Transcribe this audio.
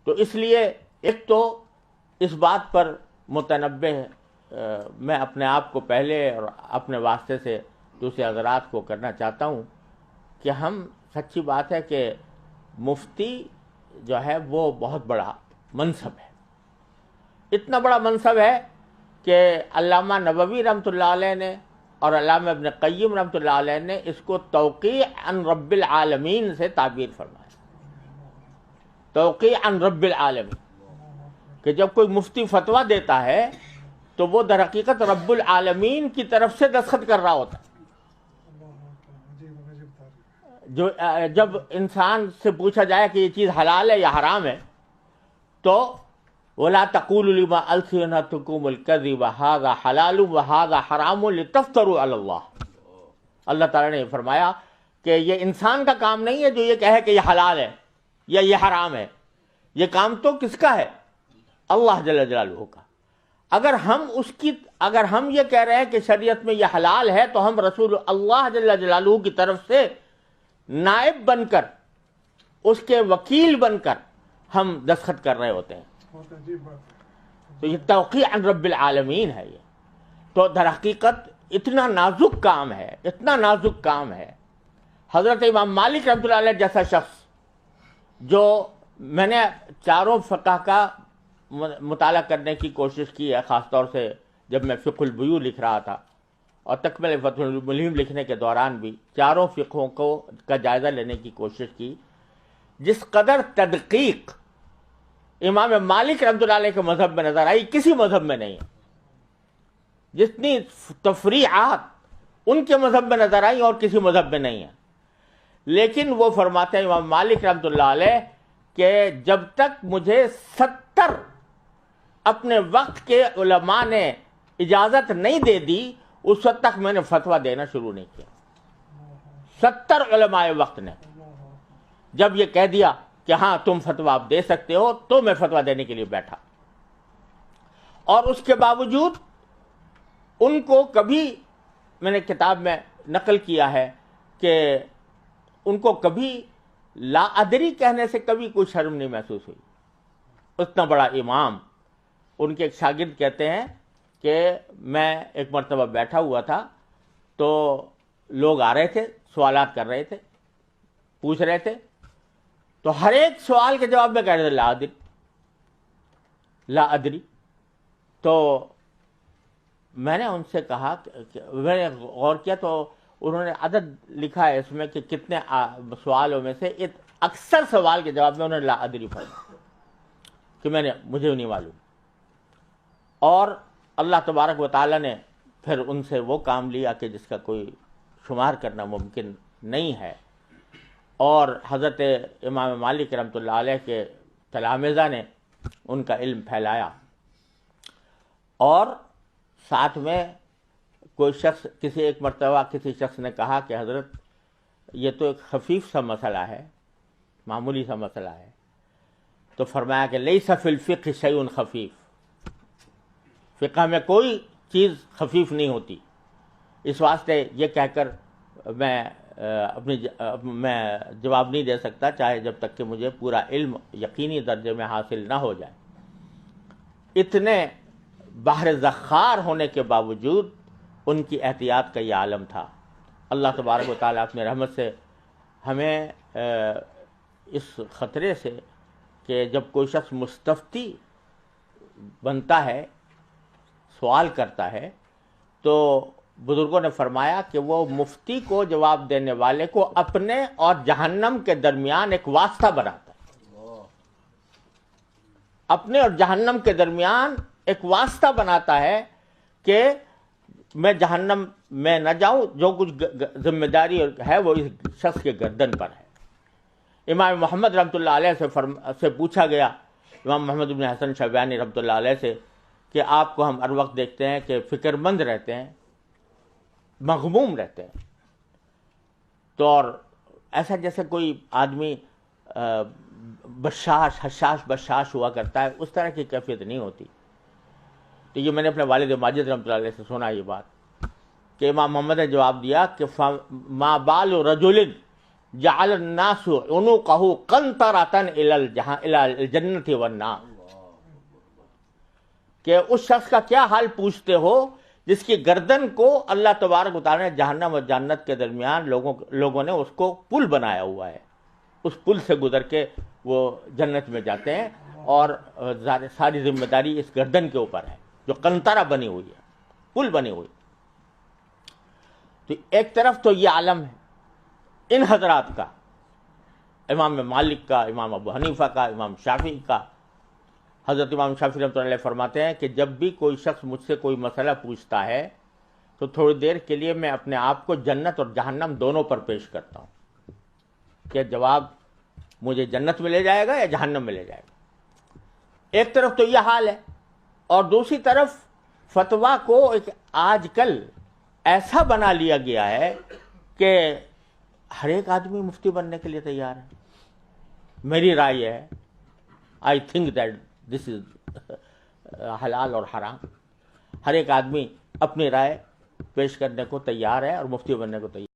تو اس لیے ایک تو اس بات پر متنبہ میں اپنے آپ کو پہلے اور اپنے واسطے سے دوسرے حضرات کو کرنا چاہتا ہوں کہ ہم سچی بات ہے کہ مفتی جو ہے وہ بہت بڑا منصب ہے، اتنا بڑا منصب ہے کہ علامہ نووی رحمۃ اللہ علیہ نے اور علامہ ابن قیم رحمۃ اللہ علیہ نے اس کو توقیع عن رب العالمین سے تعبیر فرمایا، توقیع عن رب العالمین، کہ جب کوئی مفتی فتویٰ دیتا ہے تو وہ در حقیقت رب العالمین کی طرف سے دستخط کر رہا ہوتا ہے۔ جو جب انسان سے پوچھا جائے کہ یہ چیز حلال ہے یا حرام ہے تو وَلَا تَقُولُوا لِمَا أَلْسِنَتُكُمُ الْكَذِبَ هَذَا حَلَالٌ وَهَذَا حَرَامٌ لِتَفْتَرُوا عَلَى اللَّهِ، اللہ تعالیٰ نے فرمایا کہ یہ انسان کا کام نہیں ہے جو یہ کہے کہ یہ حلال ہے یا یہ حرام ہے، یہ کام تو کس کا ہے؟ اللہ جل جلالہ کا۔ اگر ہم یہ کہہ رہے ہیں کہ شریعت میں یہ حلال ہے تو ہم رسول اللہ جل جلالہ کی طرف سے نائب بن کر، اس کے وکیل بن کر ہم دستخط کر رہے ہوتے ہیں۔ تو یہ توقیع عن رب العالمین ہے۔ یہ تو در حقیقت اتنا نازک کام ہے، اتنا نازک کام ہے۔ حضرت امام مالک رحمۃ اللہ علیہ جیسا شخص، جو میں نے چاروں فقہ کا مطالعہ کرنے کی کوشش کی ہے، خاص طور سے جب میں فقہ البیوع لکھ رہا تھا اور تکمل فتح الملہم لکھنے کے دوران بھی چاروں فقہوں کا جائزہ لینے کی کوشش کی۔ جس قدر تدقیق امام مالک رحمۃ اللہ علیہ کے مذہب میں نظر آئی کسی مذہب میں نہیں ہے، جتنی تفریعات ان کے مذہب میں نظر آئی اور کسی مذہب میں نہیں ہے۔ لیکن وہ فرماتے ہیں امام مالک رحمۃ اللہ علیہ کہ جب تک مجھے 70 اپنے وقت کے علماء نے اجازت نہیں دے دی اس وقت تک میں نے فتویٰ دینا شروع نہیں کیا۔ 70 علماء وقت نے جب یہ کہہ دیا کہ ہاں تم فتویٰ آپ دے سکتے ہو تو میں فتویٰ دینے کے لیے بیٹھا، اور اس کے باوجود ان کو کبھی، میں نے کتاب میں نقل کیا ہے کہ ان کو کبھی لا ادری کہنے سے کبھی کوئی شرم نہیں محسوس ہوئی۔ اتنا بڑا امام، ان کے ایک شاگرد کہتے ہیں کہ میں ایک مرتبہ بیٹھا ہوا تھا تو لوگ آ رہے تھے، سوالات کر رہے تھے، پوچھ رہے تھے، تو ہر ایک سوال کے جواب میں کہہ رہے تھے لا ادری لا ادری۔ تو میں نے ان سے کہا میں نے غور کیا تو انہوں نے عدد لکھا ہے اس میں کہ کتنے سوالوں میں سے اکثر سوال کے جواب میں انہوں نے لا ادری فرمایا کہ مجھے نہیں معلوم۔ اور اللہ تبارک و تعالیٰ نے پھر ان سے وہ کام لیا کہ جس کا کوئی شمار کرنا ممکن نہیں ہے، اور حضرت امام مالک رحمۃ اللہ علیہ کے تلامذہ نے ان کا علم پھیلایا۔ اور ساتھ میں کوئی شخص، ایک مرتبہ کسی شخص نے کہا کہ حضرت یہ تو ایک خفیف سا مسئلہ ہے، معمولی سا مسئلہ ہے، تو فرمایا کہ لیس فی الفقہ شیء خفیف، فقہ میں کوئی چیز خفیف نہیں ہوتی۔ اس واسطے یہ کہہ کر میں جواب نہیں دے سکتا چاہے جب تک کہ مجھے پورا علم یقینی درجے میں حاصل نہ ہو جائے۔ اتنے بحر زخار ہونے کے باوجود ان کی احتیاط کا یہ عالم تھا۔ اللہ تبارک و تعالیٰ اپنے رحمت سے ہمیں اس خطرے سے کہ جب کوئی شخص مستفتی بنتا ہے، سوال کرتا ہے، تو بزرگوں نے فرمایا کہ وہ مفتی کو، جواب دینے والے کو، اپنے اور جہنم کے درمیان ایک واسطہ بناتا ہے، اپنے اور جہنم کے درمیان ایک واسطہ بناتا ہے کہ میں جہنم میں نہ جاؤں، جو کچھ ذمہ داری ہے وہ اس شخص کے گردن پر ہے۔ امام محمد رحمۃ اللہ علیہ سے پوچھا گیا، امام محمد بن حسن شیبانی رحمۃ اللہ علیہ سے، کہ آپ کو ہم ہر وقت دیکھتے ہیں کہ فکر مند رہتے ہیں، مغموم رہتے ہیں، تو اور ایسا جیسے کوئی آدمی حشاش بشاش ہوا کرتا ہے، اس طرح کی کیفیت نہیں ہوتی۔ تو یہ میں نے اپنے والد ماجد رحمۃ اللہ علیہ سے سنا یہ بات کہ امام محمد نے جواب دیا کہ ما بال رجل جعل الناس عنقہ قنطرۃ الی الجنۃ والنار، کہ اس شخص کا کیا حال پوچھتے ہو جس کی گردن کو اللہ تبارک و تعالی نے جہنم اور جنت کے درمیان لوگوں نے اس کو پل بنایا ہوا ہے، اس پل سے گزر کے وہ جنت میں جاتے ہیں، اور ساری ذمہ داری اس گردن کے اوپر ہے جو قنطرہ بنی ہوئی ہے، پل بنی ہوئی۔ تو ایک طرف تو یہ عالم ہے ان حضرات کا، امام مالک کا، امام ابو حنیفہ کا، امام شافعی کا۔ حضرت امام شافعی رحمۃ اللہ علیہ فرماتے ہیں کہ جب بھی کوئی شخص مجھ سے کوئی مسئلہ پوچھتا ہے تو تھوڑی دیر کے لیے میں اپنے آپ کو جنت اور جہنم دونوں پر پیش کرتا ہوں کہ جواب مجھے جنت میں لے جائے گا یا جہنم میں لے جائے گا۔ ایک طرف تو یہ حال ہے، اور دوسری طرف فتویٰ کو آج کل ایسا بنا لیا گیا ہے کہ ہر ایک آدمی مفتی بننے کے لیے تیار ہے۔ میری رائے ہے، آئی تھنک دیٹ دس از حلال اور حرام، ہر ایک آدمی اپنی رائے پیش کرنے کو تیار ہے اور مفتی بننے کو تیار ہے۔